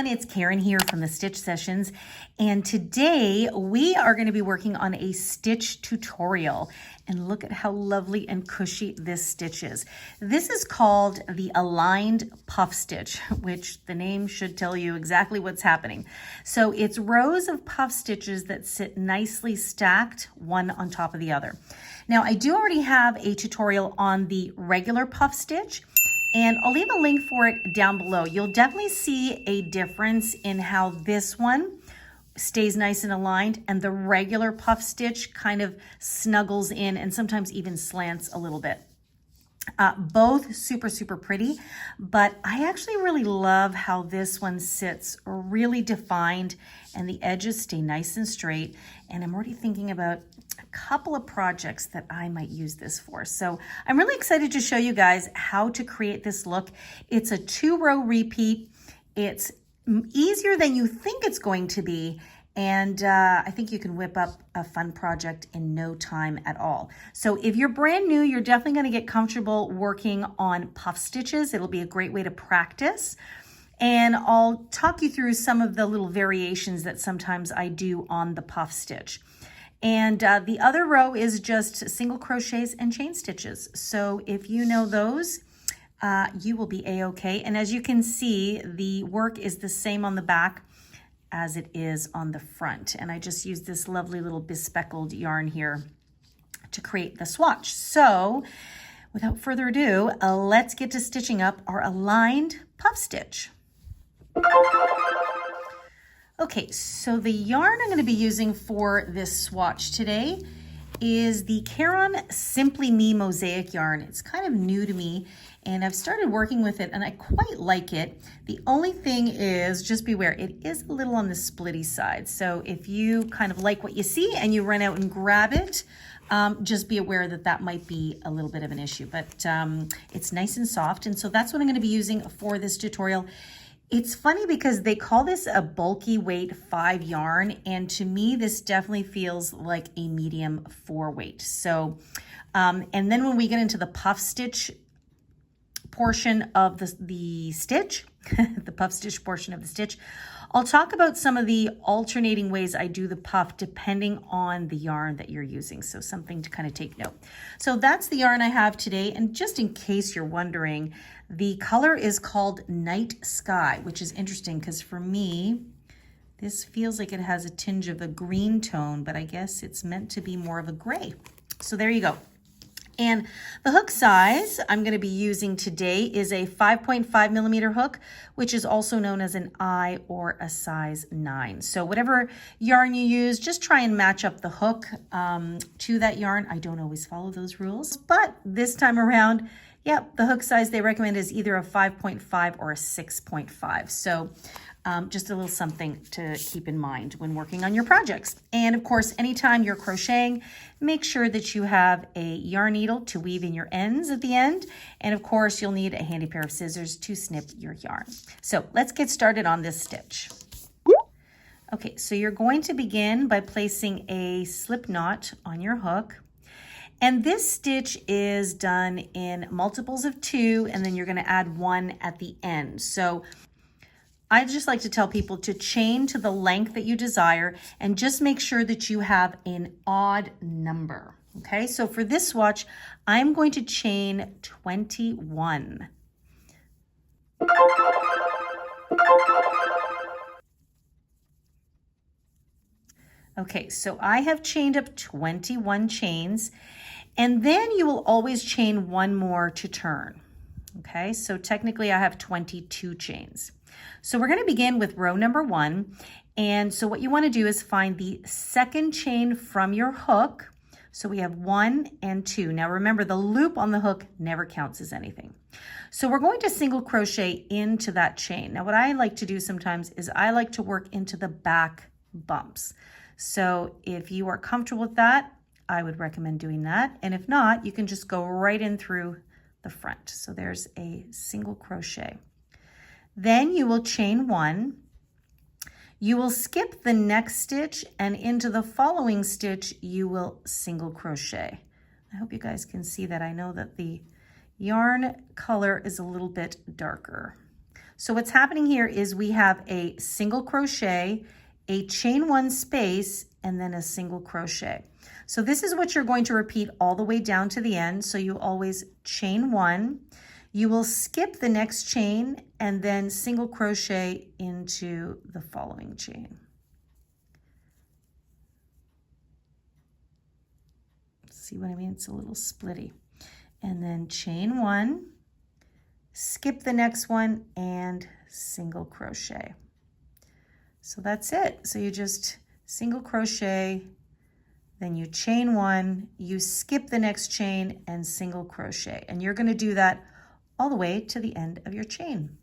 everyone, it's Karen here from the Stitch Sessions, and today we are going to be working on a stitch tutorial. And look at how lovely and cushy this stitch is. This is called the aligned puff stitch, which the name should tell you exactly what's happening. So it's rows of puff stitches that sit nicely stacked one on top of the other. Now I do already have a tutorial on the regular puff stitch, and I'll leave a link for it down below. You'll definitely see a difference in how this one stays nice and aligned and the regular puff stitch kind of snuggles in and sometimes even slants a little bit. Both super, super pretty, but I actually really love how this one sits really defined and the edges stay nice and straight. And I'm already thinking about a couple of projects that I might use this for. So I'm really excited to show you guys how to create this look. It's a 2-row repeat. It's easier than you think it's going to be. And I think you can whip up a fun project in no time at all. So if you're brand new, you're definitely going to get comfortable working on puff stitches. It'll be a great way to practice. And I'll talk you through some of the little variations that sometimes I do on the puff stitch. And the other row is just single crochets and chain stitches. So if you know those, you will be a-okay. And as you can see, the work is the same on the back as it is on the front. And I just used this lovely little bespeckled yarn here to create the swatch. So without further ado, let's get to stitching up our aligned puff stitch. Okay, so the yarn I'm going to be using for this swatch today is the Caron Simply Me Mosaic yarn. It's kind of new to me and I've started working with it and I quite like it. The only thing is, just beware, it is a little on the splitty side. So if you kind of like what you see and you run out and grab it, just be aware that that might be a little bit of an issue, but it's nice and soft. And so that's what I'm going to be using for this tutorial. It's funny because they call this a bulky weight 5 yarn, and to me this definitely feels like a medium 4 weight. So and then when we get into the puff stitch portion of the stitch, the puff stitch portion of the stitch, I'll talk about some of the alternating ways I do the puff depending on the yarn that you're using. So something to kind of take note. So that's the yarn I have today. And just in case you're wondering, the color is called Night Sky, which is interesting because for me, this feels like it has a tinge of a green tone, but I guess it's meant to be more of a gray. So there you go. And the hook size I'm going to be using today is a 5.5 millimeter hook, which is also known as an I or a size 9. So whatever yarn you use, just try and match up the hook to that yarn. I don't always follow those rules, but this time around, yep, the hook size they recommend is either a 5.5 or a 6.5. So just a little something to keep in mind when working on your projects. And of course, anytime you're crocheting, make sure that you have a yarn needle to weave in your ends at the end. And of course, you'll need a handy pair of scissors to snip your yarn. So let's get started on this stitch. Okay, so you're going to begin by placing a slip knot on your hook. And this stitch is done in multiples of 2, and then you're going to add 1 at the end. So I just like to tell people to chain to the length that you desire and just make sure that you have an odd number. Okay, so for this swatch, I'm going to chain 21. Okay, so I have chained up 21 chains, and then you will always chain 1 more to turn. Okay, so technically I have 22 chains. So we're going to begin with row number 1. And so what you want to do is find the second chain from your hook. So we have 1 and 2. Now remember, the loop on the hook never counts as anything. So we're going to single crochet into that chain. Now what I like to do sometimes is I like to work into the back bumps. So if you are comfortable with that, I would recommend doing that. And if not, you can just go right in through the front. So there's a single crochet. Then you will chain 1. You will skip the next stitch, and into the following stitch, you will single crochet. I hope you guys can see that. I know that the yarn color is a little bit darker. So what's happening here is we have a single crochet, a chain 1 space, and then a single crochet. So this is what you're going to repeat all the way down to the end. So you always chain 1, you will skip the next chain and then single crochet into the following chain. See what I mean? It's a little splitty. And then chain 1, skip the next one, and single crochet. So that's it. So you just single crochet, then you chain 1, you skip the next chain and single crochet. And you're going to do that all the way to the end of your chain.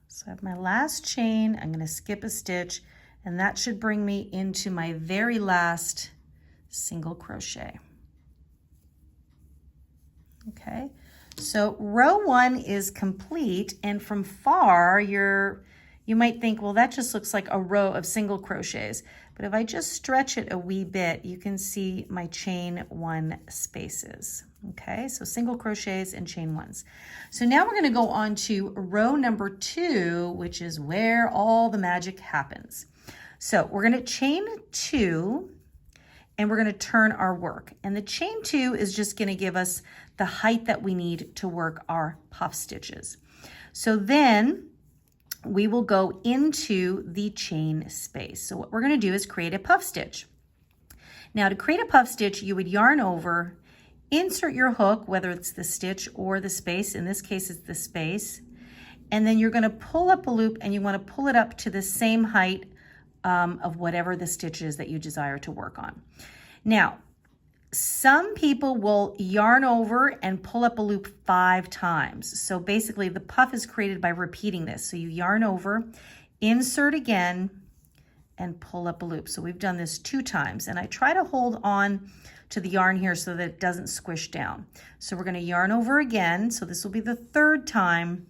So I have my last chain, I'm going to skip a stitch, and that should bring me into my very last single crochet. Okay, so row 1 is complete, and from far you might think, well, that just looks like a row of single crochets. But if I just stretch it a wee bit, you can see my chain 1 spaces. Okay, so single crochets and chain 1s. So now we're going to go on to row number 2, which is where all the magic happens. So we're going to chain 2, and we're going to turn our work. And the chain 2 is just going to give us the height that we need to work our puff stitches. So then we will go into the chain space. So what we're going to do is create a puff stitch. Now to create a puff stitch, you would yarn over, insert your hook, whether it's the stitch or the space. In this case, it's the space. And then you're going to pull up a loop, and you want to pull it up to the same height of whatever the stitch is that you desire to work on. Now, some people will yarn over and pull up a loop 5 times. So basically the puff is created by repeating this. So you yarn over, insert again, and pull up a loop. So we've done this 2 times, and I try to hold on to the yarn here so that it doesn't squish down. So we're going to yarn over again. So this will be the 3rd time,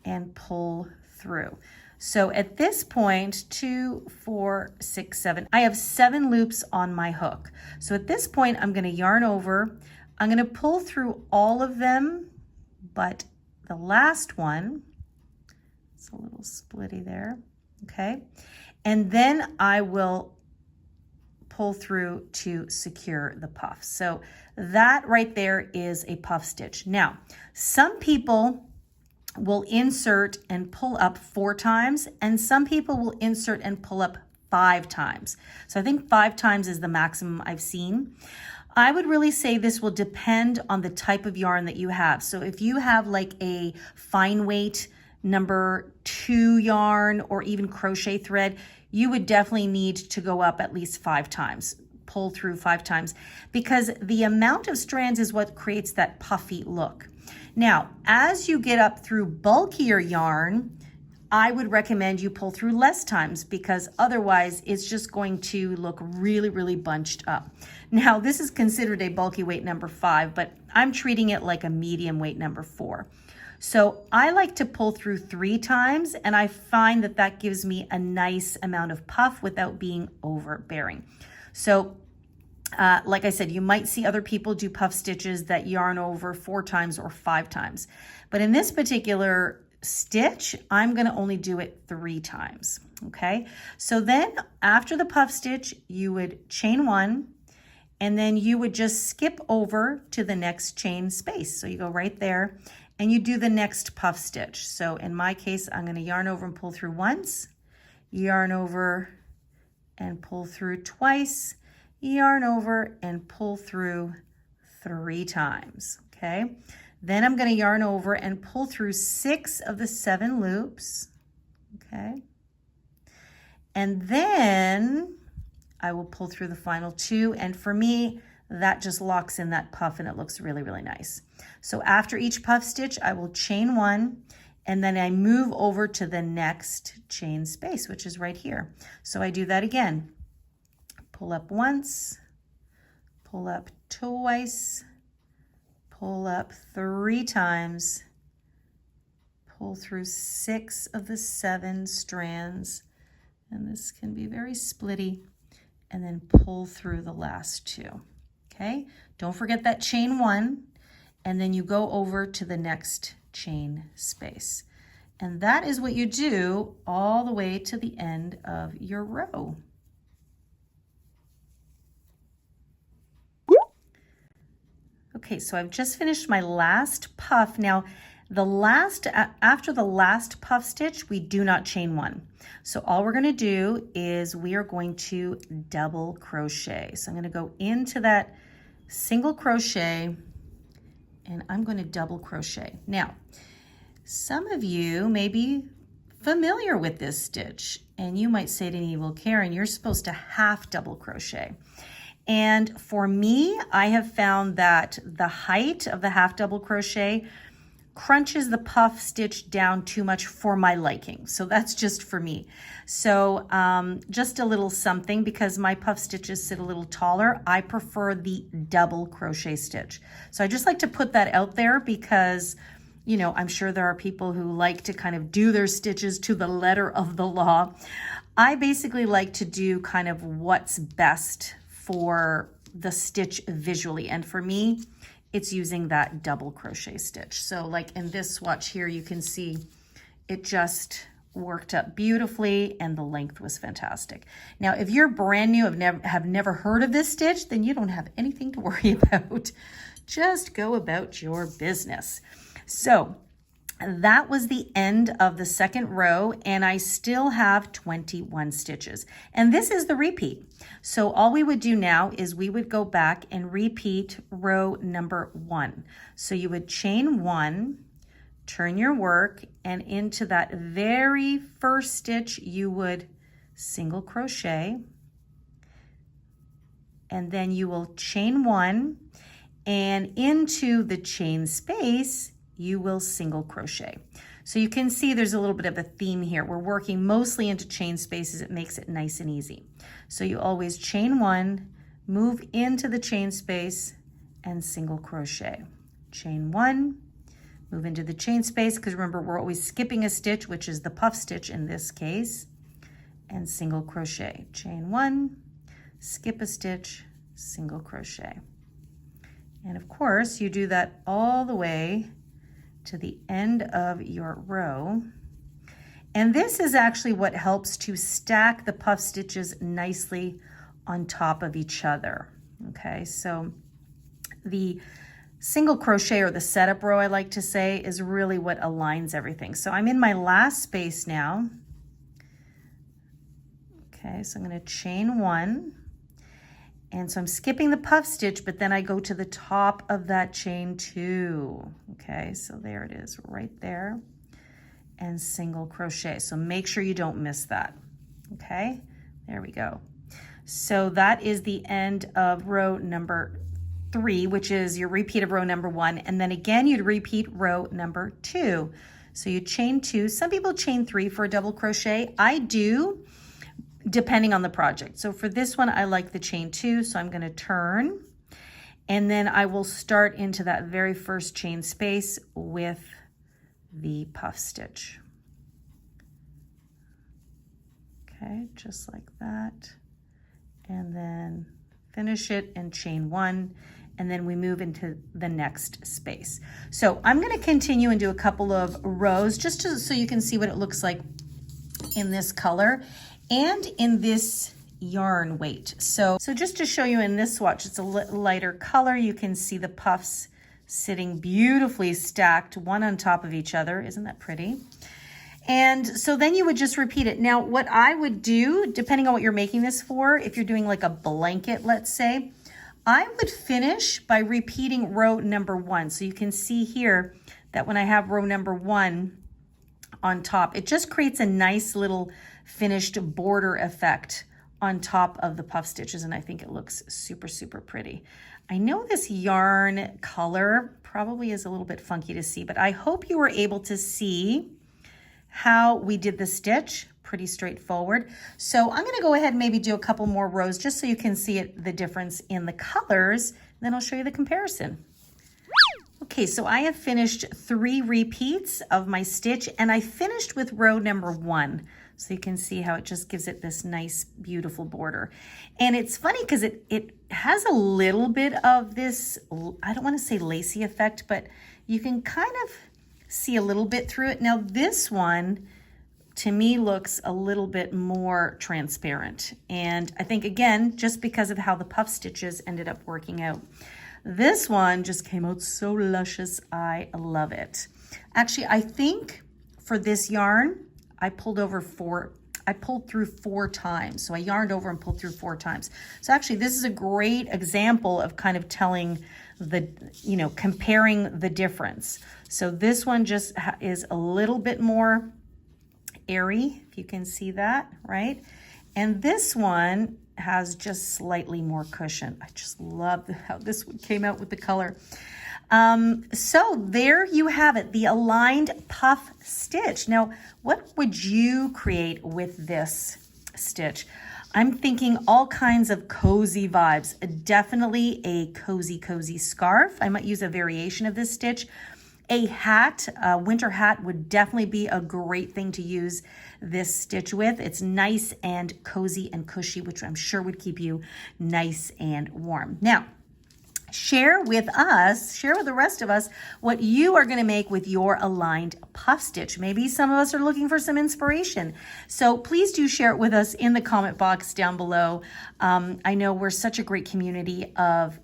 and pull through. So at this point, 2, 4, 6, 7, I have 7 loops on my hook. So at this point, I'm going to yarn over. I'm going to pull through all of them, but the last one, it's a little splitty there, okay? And then I will pull through to secure the puff. So that right there is a puff stitch. Now, some people will insert and pull up 4 times, and some people will insert and pull up 5 times. So I think 5 times is the maximum I've seen. I would really say this will depend on the type of yarn that you have. So if you have like a fine weight number 2 yarn or even crochet thread, you would definitely need to go up at least 5 times, pull through 5 times, because the amount of strands is what creates that puffy look. Now, as you get up through bulkier yarn, I would recommend you pull through less times, because otherwise it's just going to look really, really bunched up. Now, this is considered a bulky weight number 5, but I'm treating it like a medium weight number 4. So I like to pull through 3 times, and I find that that gives me a nice amount of puff without being overbearing. So like I said, you might see other people do puff stitches that yarn over 4 times or 5 times. But in this particular stitch, I'm going to only do it 3 times. Okay, so then after the puff stitch, you would chain 1, and then you would just skip over to the next chain space. So you go right there and you do the next puff stitch. So in my case, I'm going to yarn over and pull through once, yarn over and pull through twice, yarn over and pull through 3 times, okay? Then I'm going to yarn over and pull through 6 of the 7 loops, okay? And then I will pull through the final 2, and for me, that just locks in that puff and it looks really, really nice. So after each puff stitch, I will chain 1, and then I move over to the next chain space, which is right here. So I do that again. Pull up once, pull up twice, pull up 3 times, pull through 6 of the 7 strands, and this can be very splitty, and then pull through the last 2. Okay, don't forget that chain 1, and then you go over to the next chain space. And that is what you do all the way to the end of your row. Okay, so I've just finished my last puff. Now, after the last puff stitch, we do not chain one. So all we're gonna do is we are going to double crochet. So I'm gonna go into that single crochet and I'm going to double crochet. Now, some of you may be familiar with this stitch and you might say to me, well, Karen, you're supposed to half double crochet. And for me, I have found that the height of the half double crochet crunches the puff stitch down too much for my liking. So that's just for me. So just a little something, because my puff stitches sit a little taller, I prefer the double crochet stitch. So I just like to put that out there because, you know, I'm sure there are people who like to kind of do their stitches to the letter of the law. I basically like to do kind of what's best for the stitch visually. And for me, it's using that double crochet stitch. So like in this swatch here, you can see it just worked up beautifully and the length was fantastic. Now, if you're brand new, have never heard of this stitch, then you don't have anything to worry about. Just go about your business. So that was the end of the second row, and I still have 21 stitches. And this is the repeat. So all we would do now is we would go back and repeat row number 1. So you would chain 1, turn your work, and into that very first stitch, you would single crochet, and then you will chain 1, and into the chain space, you will single crochet. So you can see there's a little bit of a theme here. We're working mostly into chain spaces. It makes it nice and easy. So you always chain 1, move into the chain space, and single crochet. Chain 1, move into the chain space, because remember, we're always skipping a stitch, which is the puff stitch in this case, and single crochet. Chain 1, skip a stitch, single crochet. And of course, you do that all the way to the end of your row. And this is actually what helps to stack the puff stitches nicely on top of each other. Okay, so the single crochet, or the setup row, I like to say, is really what aligns everything. So I'm in my last space now. Okay, so I'm going to chain 1. And so I'm skipping the puff stitch, but then I go to the top of that chain 2. Okay, so there it is right there, and single crochet. So make sure you don't miss that. Okay, there we go. So that is the end of row number 3, which is your repeat of row number 1. And then again, you'd repeat row number 2. So you chain 2. Some people chain 3 for a double crochet. I do, depending on the project. So for this one, I like the chain 2, so I'm going to turn, and then I will start into that very first chain space with the puff stitch. Okay, just like that. And then finish it and chain 1, and then we move into the next space. So I'm going to continue and do a couple of rows just so you can see what it looks like in this color and in this yarn weight. So just to show you in this swatch, it's a lighter color. You can see the puffs sitting beautifully stacked one on top of each other. Isn't that pretty? And so then you would just repeat it. Now, what I would do, depending on what you're making this for, if you're doing like a blanket, let's say, I would finish by repeating row number 1. So you can see here that when I have row number 1 on top, it just creates a nice little finished border effect on top of the puff stitches, and I think it looks super, super pretty. I know this yarn color probably is a little bit funky to see, but I hope you were able to see how we did the stitch. Pretty straightforward. So I'm going to go ahead and maybe do a couple more rows just so you can see the difference in the colors, and then I'll show you the comparison. Okay, so I have finished 3 repeats of my stitch, and I finished with row number 1. So you can see how it just gives it this nice, beautiful border. And it's funny because it has a little bit of this, I don't want to say lacy effect, but you can kind of see a little bit through it. Now this one, to me, looks a little bit more transparent. And I think, again, just because of how the puff stitches ended up working out. This one just came out so luscious. I love it. Actually, I think for this yarn, I pulled through 4 times. So I yarned over and pulled through 4 times. So actually, this is a great example of kind of telling the, comparing the difference. So this one just is a little bit more airy, if you can see that, right? And this one has just slightly more cushion. I just love how this one came out with the color. So there you have it, the aligned puff stitch. Now, what would you create with this stitch? I'm thinking all kinds of cozy vibes. Definitely a cozy scarf. I might use a variation of this stitch. A hat, a winter hat would definitely be a great thing to use this stitch with. It's nice and cozy and cushy, which I'm sure would keep you nice and warm. Now, share with the rest of us what you are going to make with your aligned puff stitch. Maybe some of us are looking for some inspiration. So please do share it with us in the comment box down below. I know we're such a great community of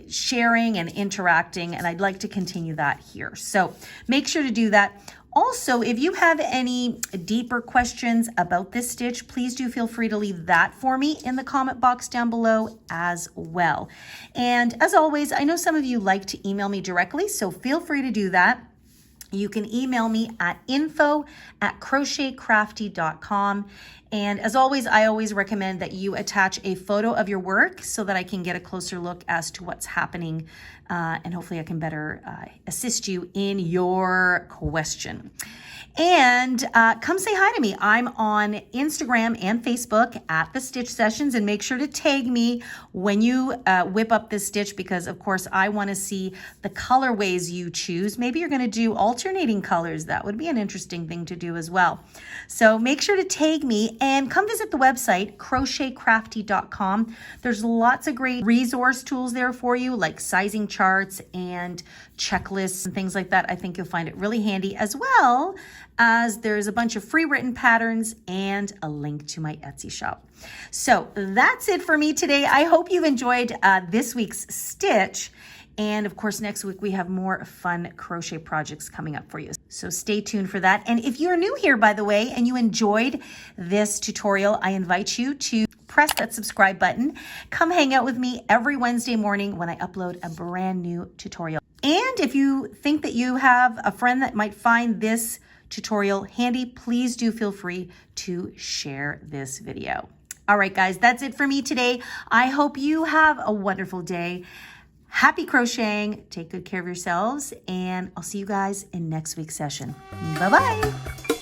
sharing and interacting, and I'd like to continue that here. So make sure to do that. Also, if you have any deeper questions about this stitch, please do feel free to leave that for me in the comment box down below as well. And as always, I know some of you like to email me directly, so feel free to do that. You can email me at info@crochetcrafty.com. And as always, I always recommend that you attach a photo of your work so that I can get a closer look as to what's happening. And hopefully I can better assist you in your question. And come say hi to me. I'm on Instagram and Facebook at The Stitch Sessions, and make sure to tag me when you whip up this stitch, because of course I want to see the colorways you choose. Maybe you're going to do alternating colors. That would be an interesting thing to do as well. So make sure to tag me and come visit the website, crochetcrafty.com. There's lots of great resource tools there for you, like sizing charts and checklists and things like that. I think you'll find it really handy, as well as there's a bunch of free written patterns and a link to my Etsy shop. So that's it for me today. I hope you've enjoyed this week's stitch. And of course, next week we have more fun crochet projects coming up for you. So stay tuned for that. And if you're new here, by the way, and you enjoyed this tutorial, I invite you to press that subscribe button. Come hang out with me every Wednesday morning when I upload a brand new tutorial. And if you think that you have a friend that might find this tutorial handy, please do feel free to share this video. All right, guys, that's it for me today. I hope you have a wonderful day. Happy crocheting, take good care of yourselves, and I'll see you guys in next week's session. Bye-bye.